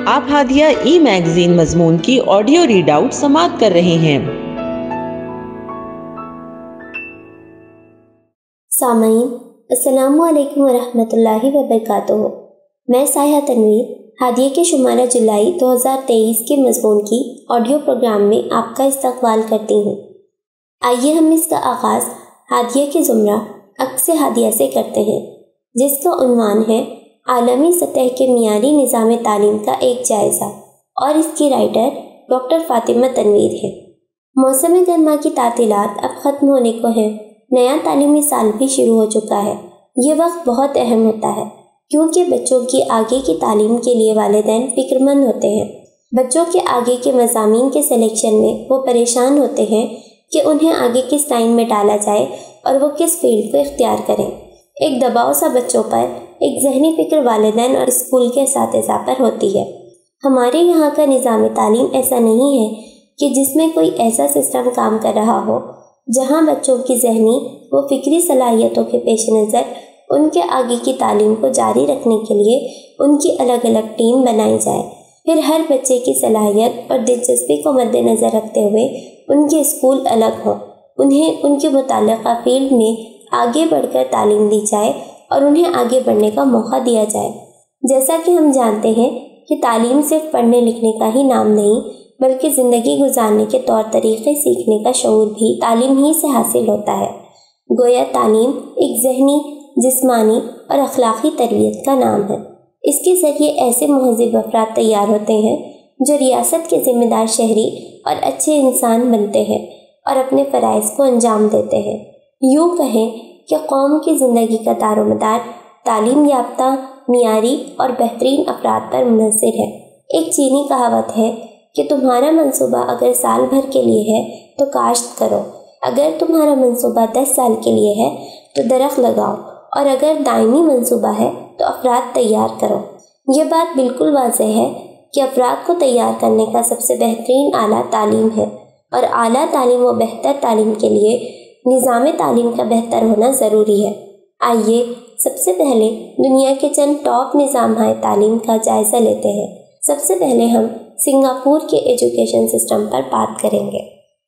آپ ہادیہ ای میگزین مضمون کی آڈیو ریڈ آؤٹ سماعت کر رہے ہیں۔ سامعین، السلام علیکم ورحمۃ اللہ وبرکاتہ۔ میں سایہ تنویر ہادیہ کے شمارہ جولائی 2023 کے مضمون کی آڈیو پروگرام میں آپ کا استقبال کرتی ہوں۔ آئیے ہم اس کا آغاز ہادیہ کے زمرہ عکس ہادیہ سے کرتے ہیں، جس کا عنوان ہے عالمی سطح کے معیاری نظام تعلیم کا ایک جائزہ، اور اس کی رائٹر ڈاکٹر فاطمہ تنویر ہے۔ موسم گرما کی تعطیلات اب ختم ہونے کو ہیں، نیا تعلیمی سال بھی شروع ہو چکا ہے۔ یہ وقت بہت اہم ہوتا ہے کیونکہ بچوں کی آگے کی تعلیم کے لیے والدین فکر مند ہوتے ہیں۔ بچوں کے آگے کے مضامین کے سلیکشن میں وہ پریشان ہوتے ہیں کہ انہیں آگے کس لائن میں ڈالا جائے اور وہ کس فیلڈ کو اختیار کریں۔ ایک دباؤ سا بچوں پر، ایک ذہنی فکر والدین اور اسکول کے اساتذہ پر ہوتی ہے۔ ہمارے یہاں کا نظام تعلیم ایسا نہیں ہے کہ جس میں کوئی ایسا سسٹم کام کر رہا ہو جہاں بچوں کی ذہنی و فکری صلاحیتوں کے پیش نظر ان کے آگے کی تعلیم کو جاری رکھنے کے لیے ان کی الگ الگ ٹیم بنائی جائے، پھر ہر بچے کی صلاحیت اور دلچسپی کو مد نظر رکھتے ہوئے ان کے اسکول الگ ہوں، انہیں ان کے متعلقہ فیلڈ میں آگے بڑھ کر تعلیم دی جائے اور انہیں آگے بڑھنے کا موقع دیا جائے۔ جیسا کہ ہم جانتے ہیں کہ تعلیم صرف پڑھنے لکھنے کا ہی نام نہیں، بلکہ زندگی گزارنے کے طور طریقے سیکھنے کا شعور بھی تعلیم ہی سے حاصل ہوتا ہے۔ گویا تعلیم ایک ذہنی، جسمانی اور اخلاقی تربیت کا نام ہے۔ اس کے ذریعے ایسے مہذب افراد تیار ہوتے ہیں جو ریاست کے ذمہ دار شہری اور اچھے انسان بنتے ہیں اور اپنے فرائض کو انجام دیتے ہیں۔ یوں کہیں کہ قوم کی زندگی کا دار و مدار تعلیم یافتہ، معیاری اور بہترین افراد پر منحصر ہے۔ ایک چینی کہاوت ہے کہ تمہارا منصوبہ اگر سال بھر کے لیے ہے تو کاشت کرو، اگر تمہارا منصوبہ 10 سال کے لیے ہے تو درخت لگاؤ، اور اگر دائمی منصوبہ ہے تو افراد تیار کرو۔ یہ بات بالکل واضح ہے کہ افراد کو تیار کرنے کا سب سے بہترین آلہ تعلیم ہے، اور اعلیٰ تعلیم و بہتر تعلیم کے لیے نظام تعلیم کا بہتر ہونا ضروری ہے۔ آئیے سب سے پہلے دنیا کے چند ٹاپ نظامہائے تعلیم کا جائزہ لیتے ہیں۔ سب سے پہلے ہم سنگاپور کے ایجوکیشن سسٹم پر بات کریں گے۔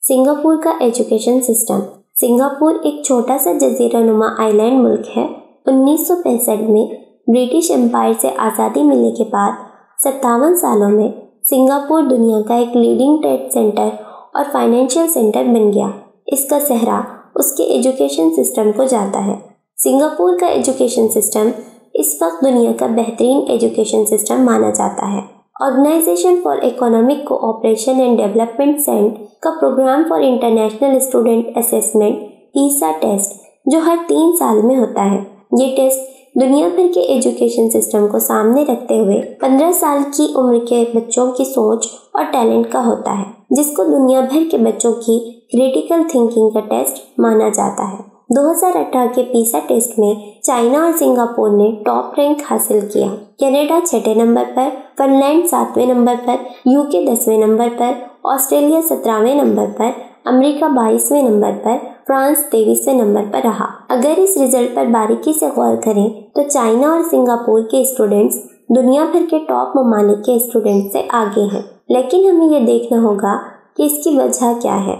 سنگاپور کا ایجوکیشن سسٹم۔ سنگاپور ایک چھوٹا سا جزیرہ نما آئی لینڈ ملک ہے۔ 1965 میں برٹش امپائر سے آزادی ملنے کے بعد 57 سالوں میں سنگاپور دنیا کا ایک لیڈنگ ٹریڈ سینٹر اور فائنینشیل سینٹر بن گیا۔ اس کا سہرا اس کے ایجوکیشن سسٹم کو جاتا ہے۔ سنگاپور کا ایجوکیشن سسٹم اس وقت دنیا کا بہترین ایجوکیشن سسٹم مانا جاتا ہے۔ Organisation for economic cooperation and development سینٹ کا programme for international student assessment PISA test, جو ہر 3 سال میں ہوتا ہے۔ یہ ٹیسٹ دنیا بھر کے ایجوکیشن سسٹم کو سامنے رکھتے ہوئے 15 سال کی عمر کے بچوں کی سوچ اور ٹیلنٹ کا ہوتا ہے، جس کو دنیا بھر کے بچوں کی کریٹیکل تھنکنگ کا ٹیسٹ مانا جاتا ہے۔ 2018 کے پیسا ٹیسٹ میں چائنا اور سنگاپور نے ٹاپ رینک حاصل کیا۔ کینیڈا 6 نمبر پر، فن لینڈ 7ویں نمبر پر، UK 10ویں نمبر پر، آسٹریلیا 17ویں نمبر پر، امریکہ 22ویں نمبر پر، فرانس 23ویں نمبر پر رہا۔ اگر اس رزلٹ پر باریکی سے غور کریں تو چائنا اور سنگاپور کے اسٹوڈنٹس دنیا بھر کے ٹاپ ممالک کے اسٹوڈنٹس سے آگے ہیں، لیکن ہمیں یہ دیکھنا ہوگا کہ اس کی وجہ کیا ہے۔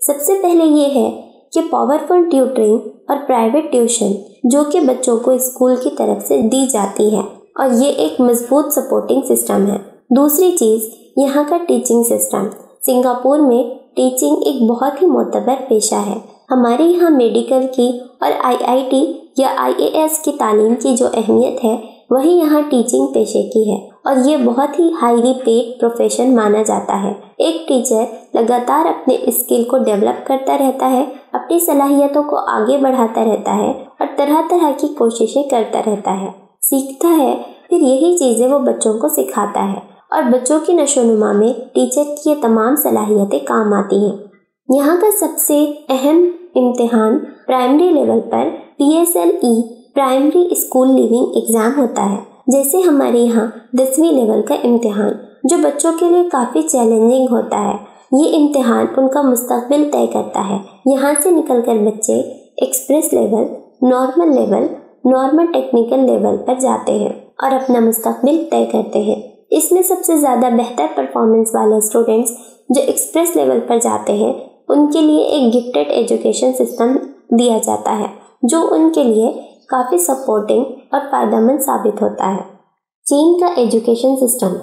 سب سے پہلے یہ ہے کہ پاورفل ٹیوٹرنگ اور پرائیویٹ ٹیوشن جو کہ بچوں کو اسکول کی طرف سے دی جاتی ہے، اور یہ ایک مضبوط سپورٹنگ سسٹم ہے۔ دوسری چیز یہاں کا ٹیچنگ سسٹم۔ سنگاپور میں ٹیچنگ ایک بہت ہی معتبر پیشہ ہے۔ ہمارے یہاں میڈیکل کی اور IIT یا IAS کی تعلیم کی جو اہمیت ہے وہی یہاں ٹیچنگ پیشے کی ہے، اور یہ بہت ہی ہائیلی پیڈ پروفیشن مانا جاتا ہے۔ ایک ٹیچر لگاتار اپنے اسکل کو ڈیولپ کرتا رہتا ہے، اپنی صلاحیتوں کو آگے بڑھاتا رہتا ہے اور طرح طرح کی کوششیں کرتا رہتا ہے، سیکھتا ہے، پھر یہی چیزیں وہ بچوں کو سکھاتا ہے، اور بچوں کی نشو و نما میں ٹیچر کی یہ تمام صلاحیتیں کام آتی ہیں۔ یہاں کا سب سے اہم امتحان پرائمری لیول پر PSLE primary school leaving exam ہوتا ہے، جیسے ہمارے یہاں 10ویں لیول کا امتحان، جو بچوں کے لیے کافی چیلنجنگ ہوتا ہے۔ یہ امتحان ان کا مستقبل طے کرتا ہے۔ یہاں سے نکل کر بچے express level, normal technical level پر جاتے ہیں اور اپنا مستقبل طے کرتے ہیں۔ اس میں سب سے زیادہ بہتر پرفارمنس والے اسٹوڈنٹس جو ایکسپریس لیول پر جاتے ہیں ان کے لیے ایک گفٹڈ ایجوکیشن سسٹم دیا جاتا ہے جو ان کے لیے کافی سپورٹنگ اور فائدہ مند ثابت ہوتا ہے۔ چین کا ایجوکیشن سسٹم۔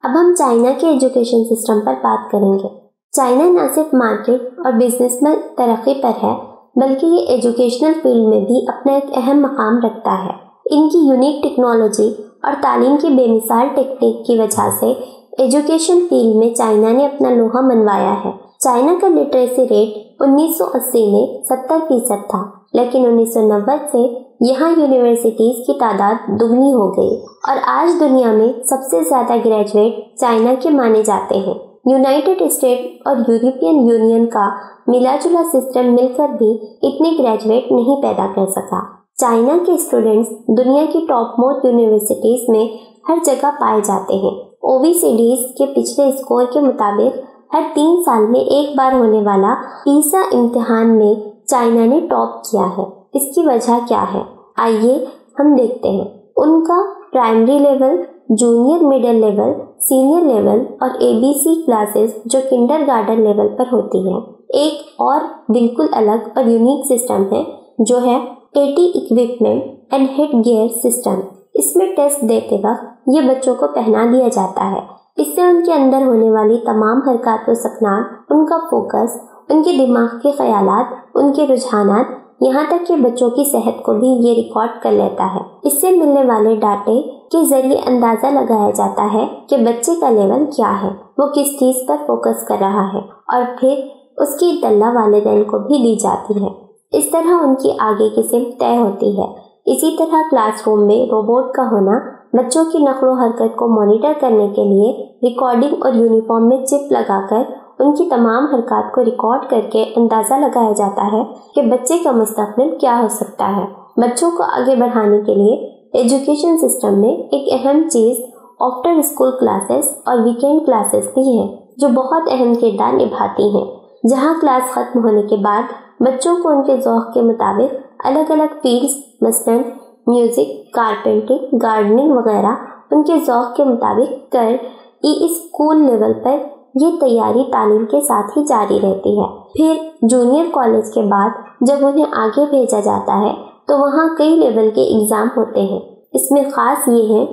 اب ہم چائنا کے ایجوکیشن سسٹم پر بات کریں گے۔ چائنا نہ صرف مارکیٹ اور بزنس میں ترقی پر ہے بلکہ یہ ایجوکیشنل فیلڈ میں بھی اپنا ایک اہم مقام رکھتا ہے۔ ان کی یونیک ٹیکنالوجی اور تعلیم کی بے مثال ٹیکنیک کی وجہ سے ایجوکیشن فیلڈ میں چائنا نے اپنا لوہا منوایا ہے۔ چائنا کا لٹریسی ریٹ 1980 میں 70% تھا، لیکن 1990 سے یہاں یونیورسٹیز کی تعداد دگنی ہو گئی اور آج دنیا میں سب سے زیادہ گریجویٹ چائنا کے مانے جاتے ہیں۔ یونائٹڈ اسٹیٹ اور یورپین یونین کا ملا جلا سسٹم مل کر بھی اتنے گریجویٹ نہیں پیدا کر سکا۔ چائنا کے اسٹوڈنٹس دنیا کی ٹاپ موسٹ یونیورسٹیز میں ہر جگہ پائے جاتے ہیں۔ OECD کے پچھلے اسکور کے مطابق ہر 3 سال میں ایک بار ہونے والا PISA امتحان میں چائنا نے ٹاپ کیا ہے۔ اس کی وجہ کیا ہے؟ آئیے ہم دیکھتے ہیں۔ ان کا primary level, junior middle level, senior level اور ABC کلاسز جو کنڈر گارڈن لیول پر ہوتی ہیں۔ ایک اور بالکل الگ اور یونیک سسٹم ہے جو ہے AT equipment and head gear system. اس میں ٹیسٹ دیتے وقت یہ بچوں کو پہنا دیا جاتا ہے۔ اس سے ان کے اندر ہونے والی تمام حرکات و سکنات، ان کا فوکس، ان کے دماغ کے خیالات، ان کے رجحانات، یہاں تک کہ بچوں کی صحت کو بھی یہ ریکارڈ کر لیتا ہے۔ اس سے ملنے والے ڈاٹے کے ذریعے اندازہ لگایا جاتا ہے کہ بچے کا لیول کیا ہے، وہ کس چیز پر فوکس کر رہا ہے، اور پھر اس کی اطلاع والدین کو بھی دی جاتی ہے۔ اس طرح ان کی آگے کی سمت طے ہوتی ہے۔ اسی طرح کلاس روم میں روبوٹ کا ہونا بچوں کی نقل و حرکت کو مانیٹر کرنے کے لیے ریکارڈنگ اور یونیفارم میں چپ لگا کر ان کی تمام حرکات کو ریکارڈ کر کے اندازہ لگایا جاتا ہے کہ بچے کا مستقبل کیا ہو سکتا ہے۔ بچوں کو آگے بڑھانے کے لیے ایجوکیشن سسٹم میں ایک اہم چیز آفٹر اسکول کلاسز اور ویکینڈ کلاسز بھی ہیں جو بہت اہم کردار نبھاتی ہیں، جہاں کلاس ختم ہونے کے بعد بچوں کو ان کے ذوق کے مطابق الگ الگ فیلڈز مثلاً میوزک، کارپینٹنگ، گارڈننگ وغیرہ ان کے ذوق کے مطابق کر اسکول لیول پر یہ تیاری تعلیم کے ساتھ ہی جاری رہتی ہے۔ پھر جونیئر کالج کے بعد جب انہیں آگے بھیجا جاتا ہے تو وہاں کئی لیول کے ایگزام ہوتے ہیں۔ اس میں خاص یہ ہے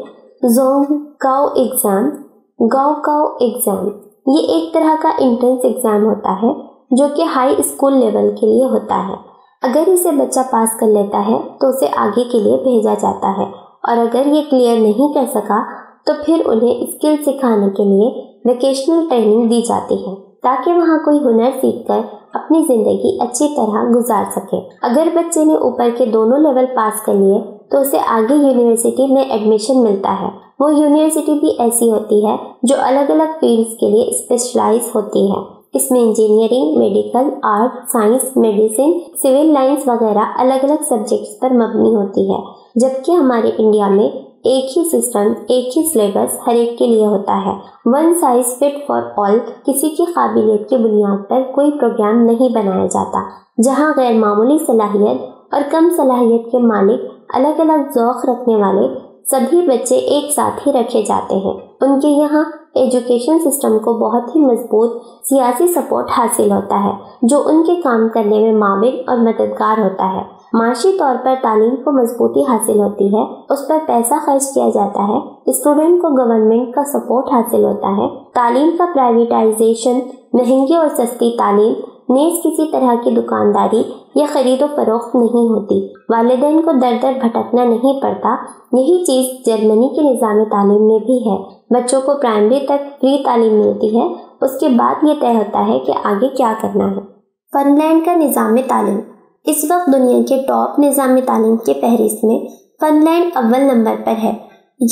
زونگ کاؤ ایگزام، گاؤ کاؤ ایگزام۔ یہ ایک طرح کا انٹرنس ایگزام ہوتا ہے جو کہ ہائی اسکول لیول کے لیے ہوتا ہے۔ اگر اسے بچہ پاس کر لیتا ہے تو اسے آگے کے لیے بھیجا جاتا ہے، اور اگر یہ کلیئر نہیں کر سکا تو پھر انہیں اسکل سکھانے کے لیے ویکیشنل ٹریننگ دی جاتی ہے تاکہ وہاں کوئی ہنر سیکھ کر اپنی زندگی اچھی طرح گزار سکے۔ اگر بچے نے اوپر کے دونوں لیول پاس کر لیے تو اسے آگے یونیورسٹی میں ایڈمیشن ملتا ہے۔ وہ یونیورسٹی بھی ایسی ہوتی ہے جو الگ الگ فیلڈز کے لیے اسپیشلائز ہوتی ہے۔ اس میں engineering, medical, art, science, medicine, civil lines وغیرہ الگ الگ سبجیکٹس پر مبنی ہوتی ہے، جبکہ ہمارے انڈیا میں ایک ہی سسٹم، ایک ہی سلیبس ہر ایک کے لیے ہوتا ہے۔ One size fit for all, کسی کی قابلیت کی بنیاد پر کوئی پروگرام نہیں بنایا جاتا، جہاں غیر معمولی صلاحیت اور کم صلاحیت کے مالک، الگ الگ ذوق رکھنے والے سبھی بچے ایک ساتھ ہی رکھے جاتے ہیں۔ ان کے یہاں ایجوکیشن سسٹم کو بہت ہی مضبوط سیاسی سپورٹ حاصل ہوتا ہے جو ان کے کام کرنے میں معاون اور مددگار ہوتا ہے۔ معاشی طور پر تعلیم کو مضبوطی حاصل ہوتی ہے، اس پر پیسہ خرچ کیا جاتا ہے، اسٹوڈنٹ کو گورنمنٹ کا سپورٹ حاصل ہوتا ہے۔ تعلیم کا پرائیویٹائزیشن، مہنگی اور سستی تعلیم، نیز کسی طرح کی دکانداری یا خرید و فروخت نہیں ہوتی، والدین کو در در بھٹکنا نہیں پڑتا۔ یہی چیز جرمنی کے نظام تعلیم میں بھی ہے۔ بچوں کو پرائمری تک فری تعلیم ملتی ہے، اس کے بعد یہ طے ہوتا ہے کہ آگے کیا کرنا ہے۔ فن لینڈ کا نظام تعلیم۔ اس وقت دنیا کے ٹاپ نظام تعلیم کے فہرست میں فن لینڈ اول نمبر پر ہے۔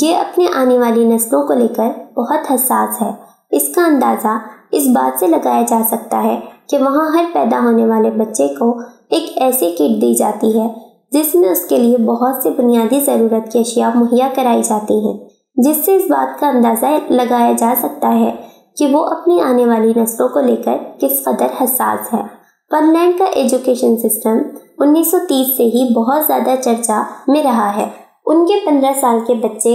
یہ اپنے آنے والی نسلوں کو لے کر بہت حساس ہے۔ اس کا اندازہ اس بات سے لگایا جا سکتا ہے کہ وہاں ہر پیدا ہونے والے بچے کو ایک ایسی کٹ دی جاتی ہے جس میں اس کے لیے بہت سی بنیادی ضرورت کی اشیاء مہیا کرائی جاتی ہیں، جس سے اس بات کا اندازہ لگایا جا سکتا ہے کہ وہ اپنی آنے والی نسلوں کو لے کر کس قدر حساس ہے۔ فن لینڈ کا ایجوکیشن سسٹم 1930 سے ہی بہت زیادہ چرچا میں رہا ہے۔ ان کے 15 سال کے بچے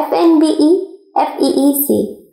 FNBE, FEEC,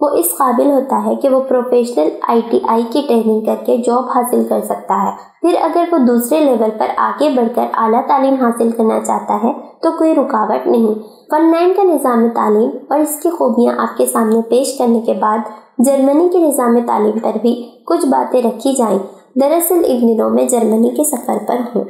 وہ اس قابل ہوتا ہے کہ وہ پروفیشنل ITI کی ٹریننگ کر کے جاب حاصل کر سکتا ہے۔ پھر اگر وہ دوسرے لیول پر آگے بڑھ کر اعلیٰ تعلیم حاصل کرنا چاہتا ہے تو کوئی رکاوٹ نہیں۔ فن لینڈ کا نظام تعلیم اور اس کی خوبیاں آپ کے سامنے پیش کرنے کے بعد جرمنی کے نظام تعلیم پر بھی کچھ باتیں رکھی جائیں۔ دراصل ان دنوں میں جرمنی کے سفر پر ہوں۔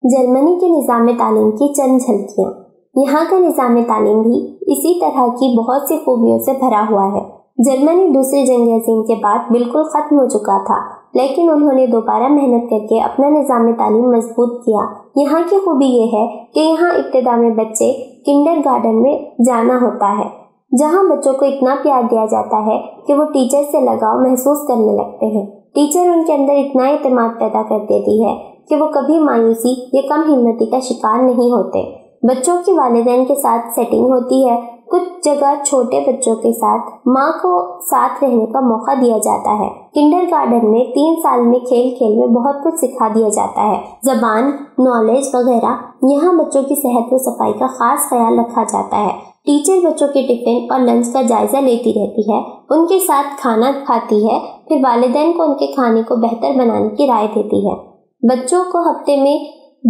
جرمنی کے نظام تعلیم کی چند جھلکیاں۔ یہاں کا نظام تعلیم بھی اسی طرح کی بہت سی خوبیوں سے بھرا ہوا ہے۔ جرمنی دوسری جنگ عظیم کے بعد بالکل ختم ہو چکا تھا، لیکن انہوں نے دوبارہ محنت کر کے اپنا نظام تعلیم مضبوط کیا۔ یہاں کی خوبی یہ ہے کہ یہاں ابتدا میں بچے کنڈر گارڈن میں جانا ہوتا ہے، جہاں بچوں کو اتنا پیار دیا جاتا ہے کہ وہ ٹیچر سے لگاؤ محسوس کرنے لگتے ہیں۔ ٹیچر ان کے اندر اتنا اعتماد پیدا کر دیتی ہے کہ وہ کبھی مایوسی یا کم ہمتی کا شکار نہیں ہوتے۔ بچوں کی والدین کے ساتھ سیٹنگ ہوتی ہے۔ کچھ جگہ چھوٹے بچوں کے ساتھ ماں کو ساتھ رہنے کا موقع دیا جاتا ہے۔ کنڈر گارڈن میں 3 سال میں کھیل کھیل میں بہت کچھ سکھا دیا جاتا ہے، زبان، نالج وغیرہ۔ یہاں بچوں کی صحت و صفائی کا خاص خیال رکھا جاتا ہے۔ ٹیچر بچوں کے ٹفن اور لنچ کا جائزہ لیتی رہتی ہے، ان کے ساتھ کھانا کھاتی ہے، پھر والدین کو ان کے کھانے کو بہتر بنانے کی رائے دیتی ہے۔ بچوں کو ہفتے میں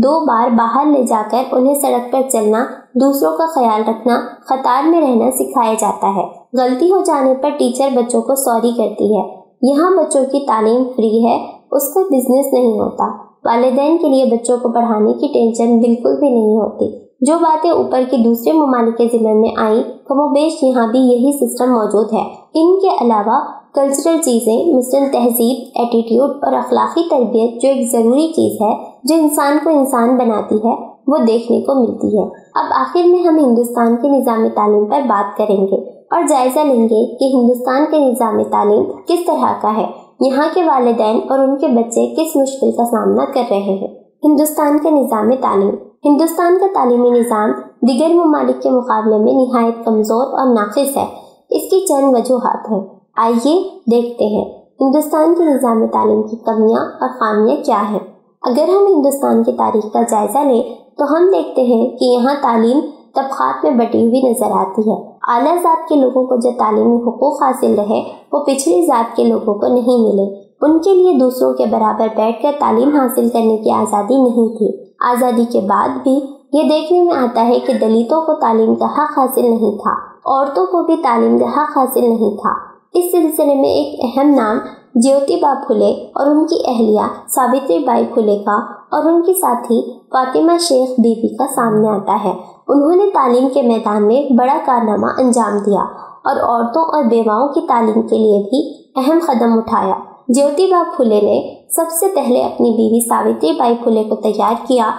2 بار باہر لے جا کر انہیں سڑک پر چلنا، دوسروں کا خیال رکھنا، قطار میں رہنا سکھایا جاتا ہے۔ غلطی ہو جانے پر ٹیچر بچوں کو سوری کرتی ہے۔ یہاں بچوں کی تعلیم فری ہے، اس کا بزنس نہیں ہوتا۔ والدین کے لیے بچوں کو پڑھانے کی ٹینشن بالکل بھی نہیں ہوتی۔ جو باتیں اوپر کے دوسرے ممالک کے ذمن میں آئیں، کم و بیش یہاں بھی یہی سسٹم موجود ہے۔ ان کے علاوہ کلچرل چیزیں مثلاً تہذیب، ایٹیٹیوڈ اور اخلاقی تربیت جو ایک ضروری چیز ہے جو انسان کو انسان بناتی ہے، وہ دیکھنے کو ملتی ہے۔ اب آخر میں ہم ہندوستان کے نظام تعلیم پر بات کریں گے اور جائزہ لیں گے کہ ہندوستان کے نظام تعلیم کس طرح کا ہے، یہاں کے والدین اور ان کے بچے کس مشکل کا سامنا کر رہے ہیں۔ ہندوستان کے نظام تعلیم۔ ہندوستان کا تعلیمی نظام دیگر ممالک کے مقابلے میں نہایت کمزور اور ناقص ہے۔ اس کی چند وجوہات ہیں، آئیے دیکھتے ہیں ہندوستان کے نظام تعلیم کی کمیاں اور خامیاں کیا ہیں۔ اگر ہم ہندوستان کی تاریخ کا جائزہ لیں تو ہم دیکھتے ہیں کہ یہاں تعلیم طبقات میں بٹی ہوئی نظر آتی ہے۔ اعلیٰ ذات کے لوگوں کو جو تعلیمی حقوق حاصل رہے وہ پچھلی ذات کے لوگوں کو نہیں ملے۔ ان کے لیے دوسروں کے برابر بیٹھ کر تعلیم حاصل کرنے کی آزادی نہیں تھی۔ آزادی کے بعد بھی یہ دیکھنے میں آتا ہے کہ دلتوں کو تعلیم کا حق حاصل نہیں تھا، عورتوں کو بھی تعلیم کا حق حاصل نہیں تھا۔ اس سلسلے میں ایک اہم نام جیوتیبا پھولے اور ان کی اہلیہ ساوتری بائی پھولے کا اور ان کی ساتھی فاطمہ شیخ بی بی کا سامنے آتا ہے۔ انہوں نے تعلیم کے میدان میں بڑا کارنامہ انجام دیا اور عورتوں اور بیواؤں کی تعلیم کے لیے بھی اہم قدم اٹھایا۔ جیوتیبا پھولے نے سب سے پہلے اپنی بیوی ساوتری بائی پھولے کو تیار کیا۔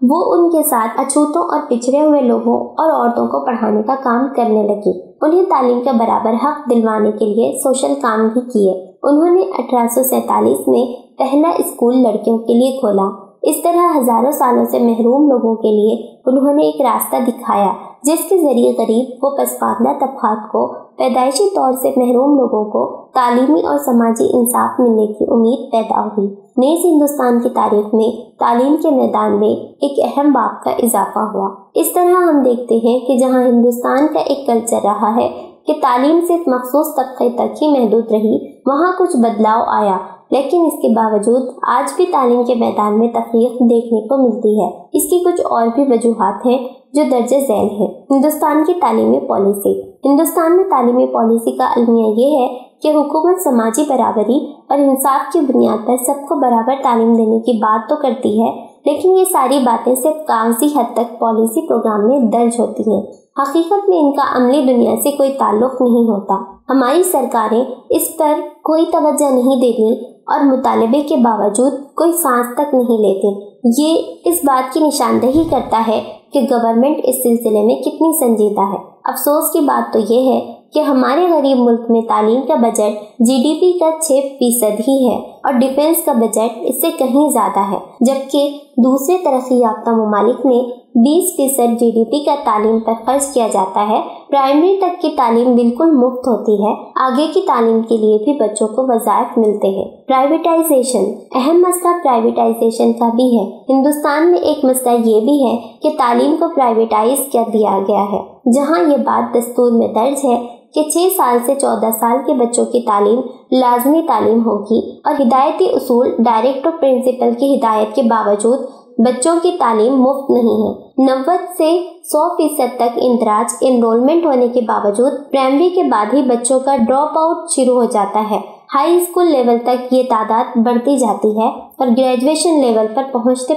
وہ ان کے ساتھ اچھوتوں اور پچھڑے ہوئے لوگوں اور عورتوں کو پڑھانے کا کام کرنے لگی۔ انہیں تعلیم کا برابر حق دلوانے کے لیے سوشل کام بھی کیے۔ انہوں نے 1847 میں پہلا اسکول لڑکیوں کے لیے کھولا۔ اس طرح ہزاروں سالوں سے محروم لوگوں کے لیے انہوں نے ایک راستہ دکھایا جس کے ذریعے غریب و پسماندہ طبقات کو، پیدائشی طور سے محروم لوگوں کو تعلیمی اور سماجی انصاف ملنے کی امید پیدا ہوئی۔ نیز ہندوستان کی تاریخ میں تعلیم کے میدان میں ایک اہم باب کا اضافہ ہوا۔ اس طرح ہم دیکھتے ہیں کہ جہاں ہندوستان کا ایک کلچر رہا ہے کہ تعلیم صرف مخصوص طبقے تک ہی محدود رہی، وہاں کچھ بدلاؤ آیا، لیکن اس کے باوجود آج بھی تعلیم کے میدان میں تفریق دیکھنے کو ملتی ہے۔ اس کی کچھ اور بھی وجوہات ہیں جو درجہ ذیل ہیں۔ ہندوستان کی تعلیمی پالیسی۔ ہندوستان میں تعلیمی پالیسی کا المیہ یہ ہے کہ حکومت سماجی برابری اور انصاف کی بنیاد پر سب کو برابر تعلیم دینے کی بات تو کرتی ہے، لیکن یہ ساری باتیں صرف کاغذی حد تک پالیسی پروگرام میں درج ہوتی ہیں۔ حقیقت میں ان کا عملی دنیا سے کوئی تعلق نہیں ہوتا۔ ہماری سرکاریں اس پر کوئی توجہ نہیں دیتی اور مطالبے کے باوجود کوئی سانس تک نہیں لیتی۔ یہ اس بات کی نشاندہی کرتا ہے کہ گورنمنٹ اس سلسلے میں کتنی سنجیدہ ہے۔ افسوس کی بات تو یہ ہے کہ ہمارے غریب ملک میں تعلیم کا بجٹ GDP کا 6% ہی ہے اور ڈیفنس کا بجٹ اس سے کہیں زیادہ ہے، جبکہ دوسرے ترقی یافتہ ممالک میں 20% GDP کا تعلیم پر خرچ کیا جاتا ہے۔ پرائمری تک کی تعلیم بالکل مفت ہوتی ہے، آگے کی تعلیم کے لیے بھی بچوں کو وظائف ملتے ہیں۔ پرائیویٹائزیشن۔ اہم مسئلہ پرائیویٹائزیشن کا بھی ہے۔ ہندوستان میں ایک مسئلہ یہ بھی ہے کہ تعلیم کو پرائیویٹائز کر دیا گیا ہے، جہاں یہ بات دستور میں درج ہے کہ 6 سال سے 14 سال کے بچوں کی تعلیم لازمی تعلیم ہوگی اور ہدایتی اصول ڈائریکٹ پرنسپل کی ہدایت کے باوجود بچوں کی تعلیم مفت نہیں ہے۔ 90 سے 100% تک اندراج انرولمنٹ ہونے کے باوجود پرائمری کے بعد ہی بچوں کا ڈراپ آؤٹ شروع ہو جاتا ہے۔ ہائی اسکول لیول تک یہ تعداد بڑھتی جاتی ہے اور گریجویشن لیول پر پہنچتے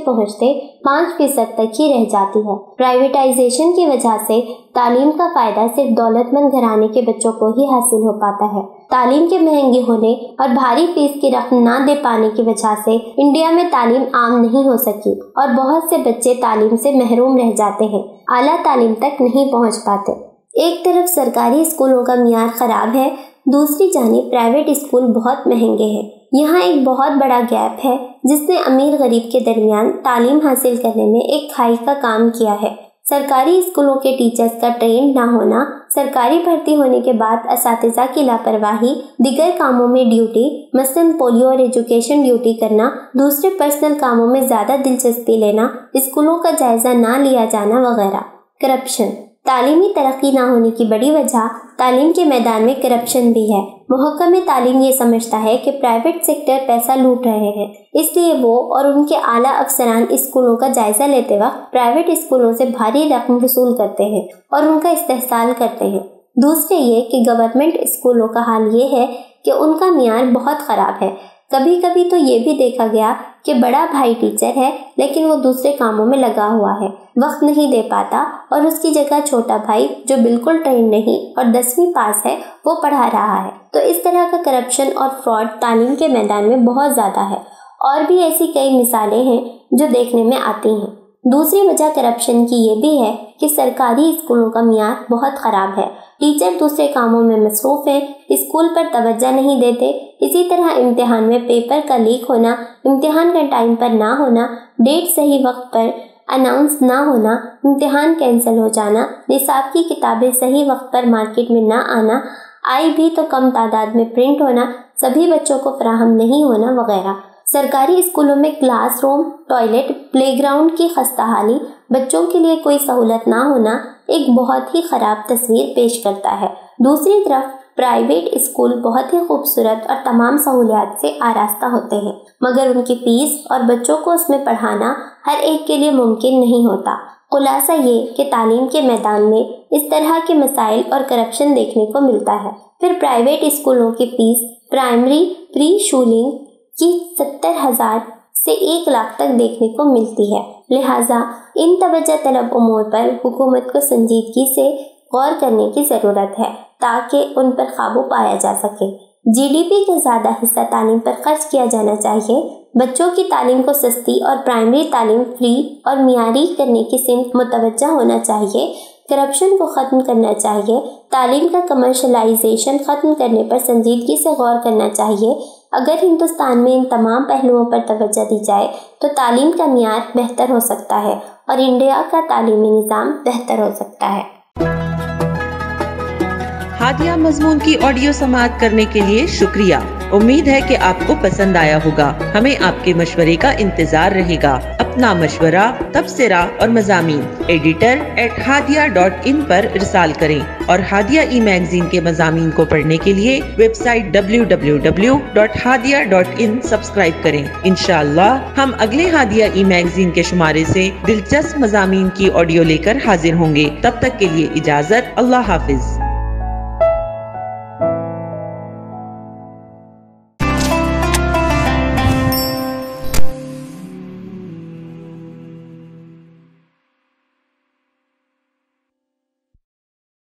5% تک ہی رہ جاتی ہے۔ پرائیویٹائزیشن کی وجہ سے تعلیم کا فائدہ صرف دولت مند گھرانے کے بچوں کو ہی حاصل ہو پاتا ہے۔ تعلیم کے مہنگے ہونے اور بھاری فیس کی رقم نہ دے پانے کی وجہ سے انڈیا میں تعلیم عام نہیں ہو سکی اور بہت سے بچے تعلیم سے محروم رہ جاتے ہیں، اعلیٰ تعلیم تک نہیں پہنچ پاتے۔ ایک طرف سرکاری اسکولوں کا معیار خراب ہے، دوسری جانب پرائیویٹ اسکول بہت مہنگے ہیں۔ یہاں ایک بہت بڑا گیپ ہے جس نے امیر غریب کے درمیان تعلیم حاصل کرنے میں ایک کھائی کا کام کیا ہے۔ سرکاری اسکولوں کے ٹیچرز کا ٹرینڈ نہ ہونا، سرکاری بھرتی ہونے کے بعد اساتذہ کی لاپرواہی، دیگر کاموں میں ڈیوٹی مثلاً پولیو اور ایجوکیشن ڈیوٹی کرنا، دوسرے پرسنل کاموں میں زیادہ دلچسپی لینا، اسکولوں کا جائزہ نہ لیا جانا وغیرہ۔ کرپشن، تعلیمی ترقی نہ ہونے کی بڑی وجہ تعلیم کے میدان میں کرپشن بھی ہے۔ محکمہ تعلیم یہ سمجھتا ہے کہ پرائیویٹ سیکٹر پیسہ لوٹ رہے ہیں، اس لیے وہ اور ان کے اعلیٰ افسران اسکولوں کا جائزہ لیتے وقت پرائیویٹ اسکولوں سے بھاری رقم وصول کرتے ہیں اور ان کا استحصال کرتے ہیں۔ دوسرے یہ کہ گورنمنٹ اسکولوں کا حال یہ ہے کہ ان کا معیار بہت خراب ہے۔ کبھی کبھی تو یہ بھی دیکھا گیا کہ بڑا بھائی ٹیچر ہے لیکن وہ دوسرے کاموں میں لگا ہوا ہے، وقت نہیں دے پاتا اور اس کی جگہ چھوٹا بھائی جو بالکل ٹرین نہیں اور 10ویں پاس ہے وہ پڑھا رہا ہے۔ تو اس طرح کا کرپشن اور فراڈ تعلیم کے میدان میں بہت زیادہ ہے، اور بھی ایسی کئی مثالیں ہیں جو دیکھنے میں آتی ہیں۔ دوسری وجہ کرپشن کی یہ بھی ہے کہ سرکاری اسکولوں کا معیار بہت خراب ہے، ٹیچر دوسرے کاموں میں مصروف ہیں، اسکول پر توجہ نہیں دیتے۔ اسی طرح امتحان میں پیپر کا لیک ہونا، امتحان کا ٹائم پر نہ ہونا، ڈیٹ صحیح وقت پر اناؤنس نہ ہونا، امتحان کینسل ہو جانا، نصاب کی کتابیں صحیح وقت پر مارکیٹ میں نہ آنا، آئی بھی تو کم تعداد میں پرنٹ ہونا، سبھی بچوں کو فراہم نہیں ہونا وغیرہ۔ سرکاری اسکولوں میں class room, toilet, play ground کی خستہ حالی، بچوں کے لیے کوئی سہولت نہ ہونا ایک بہت ہی خراب تصویر پیش کرتا ہے۔ دوسری طرف پرائیویٹ اسکول بہت ہی خوبصورت اور تمام سہولیات سے آراستہ ہوتے ہیں، مگر ان کی فیس اور بچوں کو اس میں پڑھانا ہر ایک کے لیے ممکن نہیں ہوتا۔ خلاصہ یہ کہ تعلیم کے میدان میں اس طرح کے مسائل اور کرپشن دیکھنے کو ملتا ہے۔ پھر پرائیویٹ اسکولوں کی فیس پرائمری پری شولنگ کی 70,000 سے 1 لاکھ تک دیکھنے کو ملتی ہے۔ لہٰذا ان توجہ طلب امور پر حکومت کو سنجیدگی سے غور کرنے کی ضرورت ہے تاکہ ان پر قابو پایا جا سکے۔ GDP کا زیادہ حصہ تعلیم پر خرچ کیا جانا چاہیے، بچوں کی تعلیم کو سستی اور پرائمری تعلیم فری اور معیاری کرنے کی سمت متوجہ ہونا چاہیے، کرپشن کو ختم کرنا چاہیے، تعلیم کا کمرشلائزیشن ختم کرنے پر سنجیدگی سے غور کرنا چاہیے۔ اگر ہندوستان میں ان تمام پہلوؤں پر توجہ دی جائے تو تعلیم کا معیار بہتر ہو سکتا ہے اور انڈیا کا تعلیمی نظام بہتر ہو سکتا ہے۔ ہادیہ مضمون کی آڈیو سماعت کرنے کے لیے شکریہ۔ امید ہے کہ آپ کو پسند آیا ہوگا۔ ہمیں آپ کے مشورے کا انتظار رہے گا۔ اپنا مشورہ، تبصرہ اور مضامین editor@hadia.in پر ارسال کریں اور ہادیہ ای میگزین کے مضامین کو پڑھنے کے لیے ویب سائٹ www.hadia.in سبسکرائب کریں۔ انشاءاللہ ہم اگلے ہادیہ ای میگزین کے شمارے سے دلچسپ مضامین کی آڈیو لے کر حاضر ہوں گے۔ تب تک کے لیے اجازت، اللہ حافظ۔